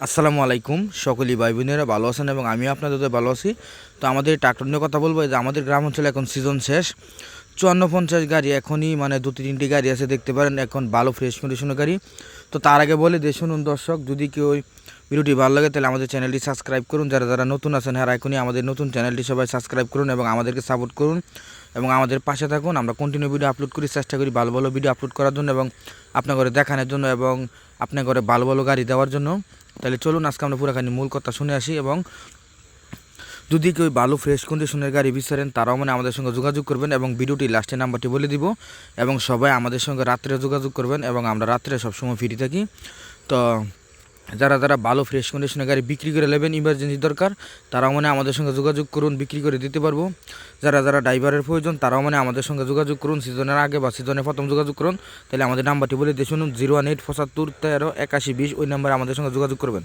আসসালামু আলাইকুম, সকলেই ভাই বোনেরা ভালো আছেন এবং আমিও আপনাদের ভালো আছি। তো আমাদের ট্রাক্টর নিয়ে কথা বলবো যে আমাদের গ্রাম অঞ্চলে এখন সিজন শেষ। 54-50 গাড়ি এখনই মানে 2-3টি গাড়ি আছে, দেখতে পারেন এখন ভালো ফ্রেশ কন্ডিশনের গাড়ি। তো তার আগে বলে দিয়ে শুনুন দর্শক, যদি কেউ ভিডিওটি ভালো লাগে তাহলে আমাদের চ্যানেলটি সাবস্ক্রাইব করুন। যারা যারা নতুন আছেন হ্যাঁ এখনই আমাদের নতুন চ্যানেলটি সবাই সাবস্ক্রাইব করুন এবং আমাদেরকে সাপোর্ট করুন এবং আমাদের পাশে থাকুন। আমরা কন্টিনিউ ভিডিও আপলোড করি, চেষ্টা করি ভালো ভালো ভিডিও আপলোড করার জন্য এবং আপনার ঘরে দেখানোর জন্য এবং আপনার ঘরে ভালো ভালো গাড়ি দেওয়ার জন্য। তাহলে চলুন আজকে আমরা পুরাখানি মূল কথা শুনে আসি। এবং যদি কেউ ভালো ফ্রেশ কন্ডিশনের গাড়ি বিচারেন তারাও মানে আমাদের সঙ্গে যোগাযোগ করবেন এবং ভিডিওটি লাস্টে নাম্বারটি বলে দিব এবং সবাই আমাদের সঙ্গে রাত্রে যোগাযোগ করবেন এবং আমরা রাত্রে সবসময় ফ্রি থাকি। তো যারা যারা ভালো ফ্রেশ কন্ডিশনের গাড়ি বিক্রি করে নেবেন, ইমার্জেন্সি দরকার, তারাও মানে আমাদের সঙ্গে যোগাযোগ করুন, বিক্রি করে দিতে পারবো। যারা যারা ড্রাইভারের প্রয়োজন তারাও মানে আমাদের সঙ্গে যোগাযোগ করুন, সিজনের আগে বা সিজনের প্রথম যোগাযোগ করুন। তাহলে আমাদের নাম্বারটি বলে দিয়ে শুনুন, 01875138120, ওই নাম্বারে আমাদের সঙ্গে যোগাযোগ করবেন।